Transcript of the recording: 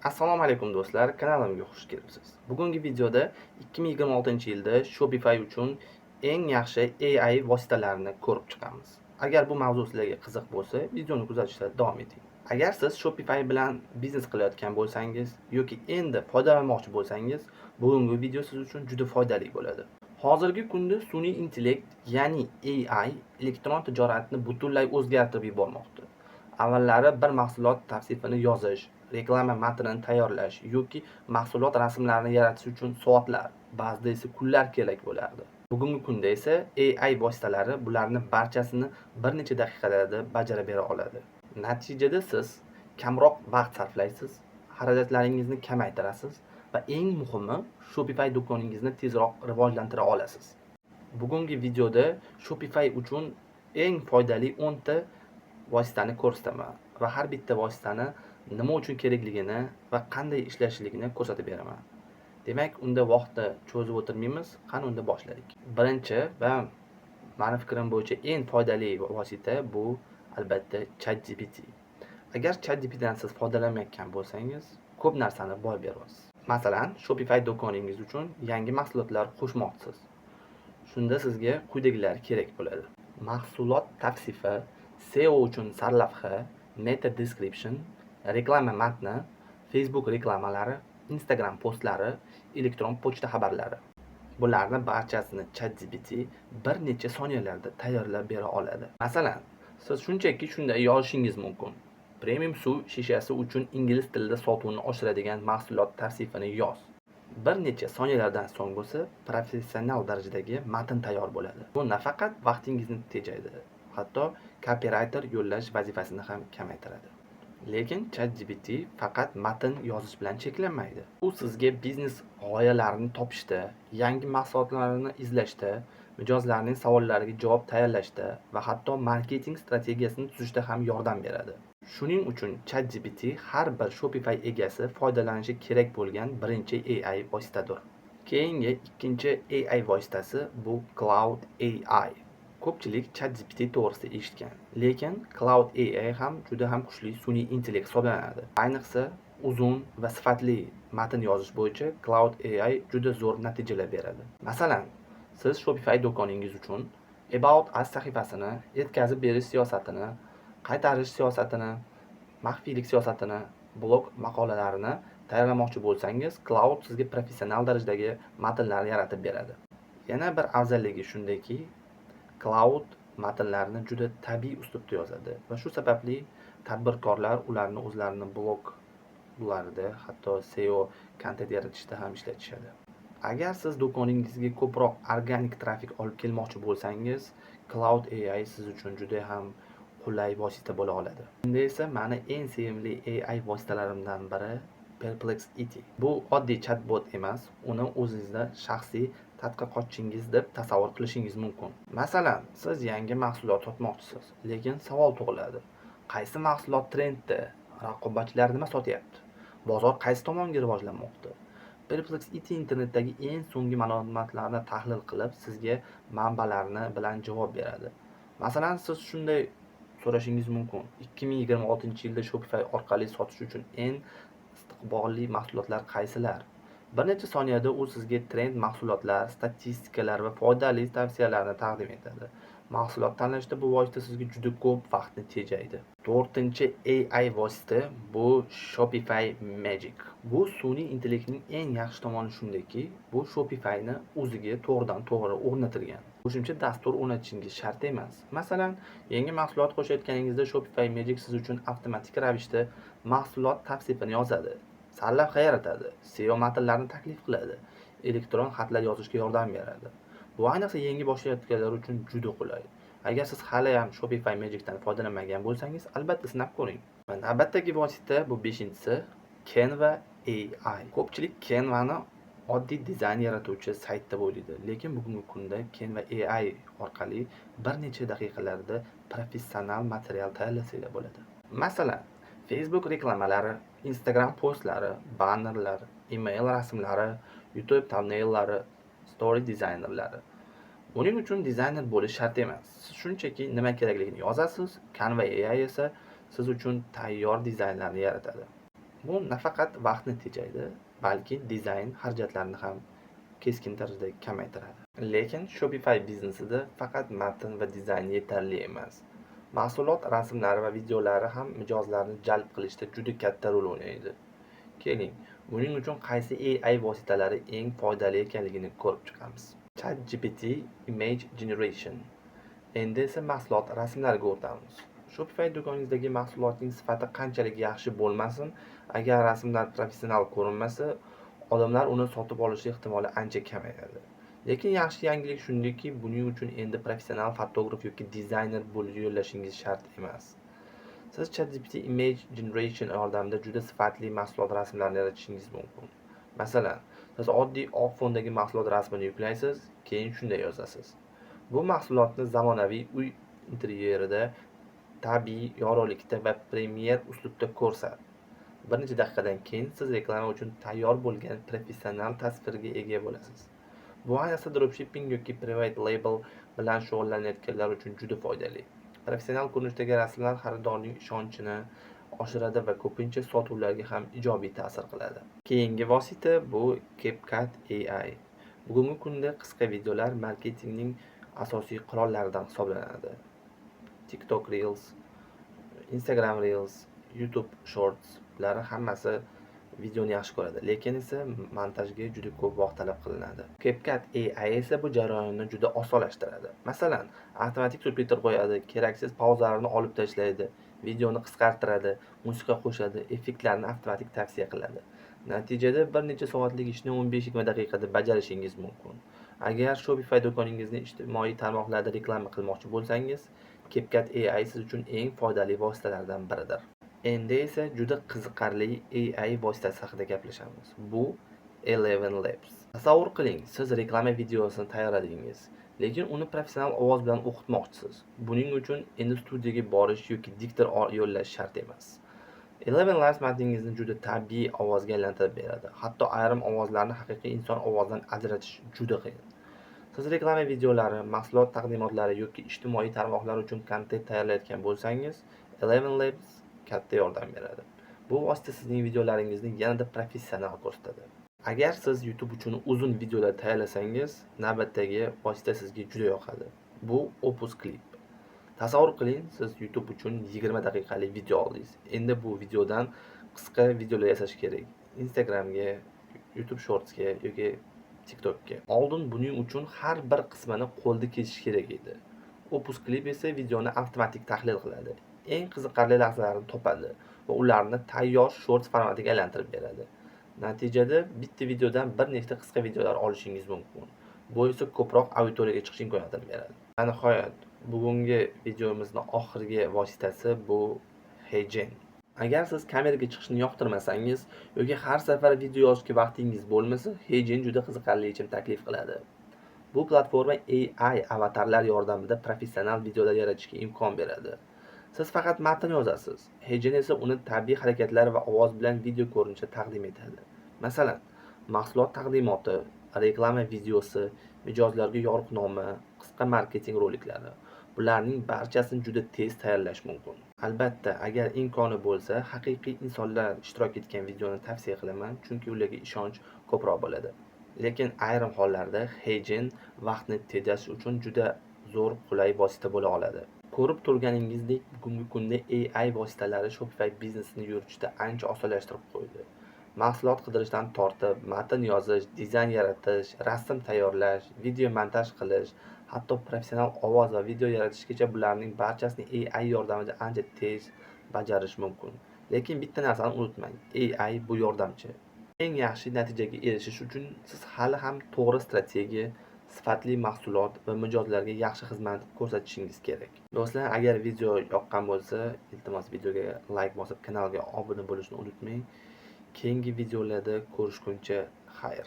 Assalomu alaykum do'stlar, kanalimga xush kelibsiz. Bugungi videoda 2026-yilda Shopify uchun eng yaxshi AI vositalarini ko'rib chiqamiz. Agar bu mavzu sizlarga qiziq bo'lsa, videoni kuzatishda davom eting. Agar siz Shopify bilan biznes qilayotgan bo'lsangiz yoki endi foydalanmoqchi bo'lsangiz, bugungi video siz uchun juda foydali bo'ladi. Hozirgi kunda sun'iy intellekt, ya'ni AI, elektron tijoratni butunlay o'zgartirib yubormoqda. Avvallari bir mahsulot tavsifini yozish, reklama matnini tayyorlash yoki mahsulot rasmlarini yaratish uchun soatlar, ba'zida esa kunlar kerak bo'lardi. Bugungi kunda esa AI vositalari bularni barchasini bir necha daqiqalarda bajarib bera oladi. Natijada siz kamroq vaqt sarflaysiz, xarajatlaringizni kamaytirasiz va eng muhimi, Shopify do'koningizni tezroq rivojlantira olasiz. Bugungi videoda Shopify uchun eng foydali 10 ta vositani ko'rsataman va har bitta vositani nima uchun kerakligini va qanday ishlashiligini ko'rsatib beraman. Demak, unda vaqtni cho'zib o'tirmaymiz, qani unda boshlaylik. Birinchi va meni fikrim bo'yicha eng foydali vosita bu albatta ChatGPT. Agar ChatGPTdan siz foydalanmayotgan bo'lsangiz, ko'p narsani boy berasiz. Masalan, Shopify do'koningiz uchun yangi mahsulotlar qo'shmoqchisiz. Shunda sizga quyidagilar kerak bo'ladi. Mahsulot tavsifi, SEO uchun sarlavha, meta description, reklama matni, Facebook reklamalari, Instagram postlari, elektron pochta xabarlari. Bularni barchasini ChatGPT bir necha soniyalarda tayyorlab bera oladi. Masalan, siz shunchaki shunday yozishingiz mumkin. Premium suv shishasi uchun ingliz tilida sotuvni oshiradigan mahsulot tavsifini yoz. Bir necha soniyalardan so'ng bo'lsa, professional darajadagi matn tayyor bo'ladi. Bu nafaqat vaqtingizni tejaydi, hatto copywriter yo'llash vazifasini ham kamaytiradi. Lekin ChatGPT faqat matn yozish bilan cheklanmaydi. U sizga biznes g'oyalarini topishda, yangi mahsulotlarni izlashda, mijozlarning savollariga javob tayyorlashda va hatto marketing strategiyasini tuzishda ham yordam beradi. Shuning uchun ChatGPT har bir Shopify egasi foydalanishi kerak bo'lgan birinchi AI vositadir. Keyingi ikkinchi AI vositasi bu Cloud AI. Ko'pchilik ChatGPT to'g'risida eshitgan, lekin Cloud AI ham juda ham kuchli sun'iy intellekt hisoblanadi. Ayniqsa uzun va sifatli matn yozish bo'yicha Cloud AI juda zo'r natijalar beradi. Masalan, siz Shopify do'koningiz uchun About Us sahifasini, yetkazib berish siyosatini, qaytarish siyosatini, maxfiylik siyosatini, blog maqolalarini tayyorlamoqchi bo'lsangiz, Cloud sizga professional darajadagi matnlarni yaratib beradi. Yana bir afzalligi shundaki, Cloud matnlarni juda tabiiy uslubda yozadi va shu sababli tadbirkorlar ularni o'zlarining bloglarida, hatto SEO kontent yaratishda ham ishlatishadi. Agar siz do'koningizga ko'proq organik trafik olib kelmoqchi bo'lsangiz, Cloud AI siz uchun juda ham qulay vosita bo'la oladi. Endi esa meni eng sevimli AI vositalarimdan biri Perplexity. Bu oddiy chatbot emas, uni o'zingizda shaxsiy tadqiqotchingiz deb tasavvur qilishingiz mumkin. Masalan, siz yangi mahsulot sotmoqchisiz, lekin savol tug'iladi. Qaysi mahsulot trendda? Raqobatchilar nima sotyapti? Bozor qaysi tomonga rivojlanmoqda? Perplexity internetdagi eng so'nggi ma'lumotlarni tahlil qilib, sizga manbalarni bilan javob beradi. Masalan, siz shunday so'rashingiz mumkin: 2026-yilda Shopify orqali sotish uchun eng istiqbolli mahsulotlar qaysilar? Bir necha soniyada u sizga trend mahsulotlar, statistikalar va foydali tavsiyalarni taqdim etadi. Mahsulot tanlashda bu vosita sizga juda ko'p vaqtni tejaydi. 4-AI vosita bu Shopify Magic. Bu sun'iy intellektning eng yaxshi tomoni shundaki, bu Shopify'ni o'ziga to'g'ridan-to'g'ri o'rnatilgan. Qo'shimcha dastur o'rnatishingiz shart emas. Masalan, yangi mahsulot qo'shayotganingizda Shopify Magic siz uchun avtomatik ravishda mahsulot tavsifini yozadi, sarlavha yaratadi, SEO matnlarni taklif qiladi, elektron xatlar yozishga yordam beradi. Bu ayniqsa yangi boshlayotganlar uchun juda qulay. Agar siz hali ham Shopify Magic'dan foydalanmagan bo'lsangiz, albatta sinab ko'ring. Va navbatdagi vosita bu 5-inchisi Canva AI. Ko'pchilik Canva'ni oddiy dizayn yaratuvchi sayt deb o'ylaydi, lekin bugungi kunda Canva AI orqali bir necha daqiqalarda professional material tayyorlasanglar bo'ladi. Masalan, Facebook reklamalari, Instagram postlari, bannerlar, email rasmlari, YouTube thumbnaillari, story dizaynerlari. Buning uchun dizayner bo'lish shart emas. Siz shunchaki nima kerakligini yozasiz, Canva AI esa siz uchun tayyor dizaynlarni yaratadi. Bu nafaqat vaqtni tejaydi, balki dizayn xarajatlarini ham keskin tarzda kamaytiradi. Lekin Shopify biznesida faqat matn va dizayn yetarli emas. Mahsulot rasmlari va videolari ham mijozlarni jalb qilishda juda katta rol o'ynaydi. Keling, buning uchun qaysi AI vositalari eng foydali ekanligini ko'rib chiqamiz. ChatGPT Image Generation. Endi esa mahsulot rasmlariga o'tamiz. Shopify do'koningizdagi mahsulotning sifati qanchalik yaxshi bo'lmasin, agar rasmlar professional ko'rinmasa, odamlar uni sotib olish ehtimoli ancha kamayadi. Lekin yaxshi yangilik shundaki, buning uchun endi professional fotograf yoki dizayner bo'lib yo'llashingiz shart emas. Siz ChatGPT Image Generation yordamida juda sifatli mahsulot rasmlarini yaratishingiz mumkin. Masalan, siz oddiy oq fondagi mahsulot rasmini yuklaysiz, keyin shunday yozasiz: bu mahsulotni zamonaviy uy interyerida, tabiiy yorug'likda va premyer uslubda ko'rsat. Bir necha daqiqadan keyin siz reklama uchun tayyor bo'lgan professional tasvirga ega bo'lasiz. Bu ayniqsa dropshipping yoki private label bilan shug'ullanayotganlar uchun juda foydali. Professional ko'rinishdagi rasmlar xaridorning ishonchini oshiradi va ko'pincha sotuvlarga ham ijobiy ta'sir qiladi. Keyingi vosita bu CapCut AI. Bugungi kunda qisqa videolar marketingning asosiy qurollaridan hisoblanadi. TikTok Reels, Instagram Reels, YouTube Shorts bular hammasi videoni yaxshi ko'radi, lekin esa montajga juda ko'p vaqt talab qilinadi. CapCut AI esa bu jarayonni juda osonlashtiradi. Masalan, avtomatik subtitr qo'yadi, keraksiz pauzalarni olib tashlaydi, videoni qisqartiradi, musiqa qo'shadi, effektlarni avtomatik tavsiya qiladi. Natijada bir necha soatlik ishni 15-20 daqiqada bajarishingiz mumkin. Agar Shopify do'koningizni ijtimoiy tarmoqlarda reklama qilmoqchi bo'lsangiz, CapCut AI siz uchun eng foydali vositalardan biridir. Endi esa juda qiziqarli AI vositasi haqida gaplashamiz. Bu Eleven Labs. Tasavvur qiling, siz reklama videosini tayyorladingiz, lekin uni professional ovoz bilan o'qitmoqchisiz. Buning uchun endi studiyaga borish yoki diktor yo'llash shart emas. Eleven Labs matningizni juda tabiiy ovozga aylantirib beradi. Hatto ayrim ovozlarni haqiqiy inson ovozidan ajratish juda qiyin. Siz reklama videolari, mahsulot taqdimotlari yoki ijtimoiy tarmoqlar uchun kontent tayyorlayotgan bo'lsangiz, Eleven Labs katta yordam beradi. Bu vosita sizning videolaringizni yanada professional ko'rsatadi. Agar siz YouTube uchun uzun videolar tayyorlasangiz, navbatdagi vosita sizga juda yoqadi. Bu Opus Clip. Tasavvur qiling, siz YouTube uchun 20 daqiqalik video oldingiz. Endi bu videodan qisqa videolar yasash kerak. Instagramga, YouTube Shortsga yoki TikTokga. Oldin buning uchun har bir qismini qo'lda kesish kerak edi. Opus Clip esa videoni avtomatik tahlil qiladi. Eng qiziqarli lahzalarni topadi va ularni tayyor shorts formatiga aylantirib beradi. Natijada bitta videodan bir nechta qisqa videolar olishingiz mumkin. Bu esa ko'proq auditoriyaga chiqish imkoniyatini beradi. Va nihoyat, bugungi videomizning oxirgi vositasi bu HeyGen. Agar siz kameraga chiqishni yoqtirmasangiz yoki har safar video yozishga vaqtingiz bo'lmasa, HeyGen juda qiziqarli yechim taklif qiladi. Bu platforma AI avatarlar yordamida professional videolar yaratishga imkon beradi. Siz faqat matn yozasiz. HeyGen esa uni tabiiy harakatlar va ovoz bilan video ko'rinishida taqdim etadi. Masalan, mahsulot taqdimoti, reklama videosi, mijozlarga yo'riqnoma, qisqa marketing roliklari. Bularning barchasini juda tez tayyorlash mumkin. Albatta, agar imkoni bo'lsa, haqiqiy insonlar ishtirok etgan videoni tavsiya qilaman, chunki ularga ishonch ko'proq bo'ladi. Lekin ayrim hollarda HeyGen vaqtni tejash uchun juda zo'r qulay vosita bo'la oladi. Ko'rib turganingizdek, bugungi kunda AI vositalari Shopify biznesini yuritishda ancha osonlashtirib qo'ydi. Mahsulot qidirishdan tortib, matn yozish, dizayn yaratish, rasm tayyorlash, video montaj qilish, hatto professional ovoz va video yaratishgacha bularning barchasini AI yordamida ancha tez bajarish mumkin. Lekin bitta narsani unutmang, AI bu yordamchi. Eng yaxshi natijaga erishish uchun siz hali ham to'g'ri strategiya, sifatli mahsulot va mijozlarga yaxshi xizmat ko'rsatishingiz kerak. Do'stlar, agar video yoqqan bo'lsa, iltimos videoga like bosib, kanalga obuna bo'lishni unutmang. Keyingi videolarda ko'rishguncha xayr.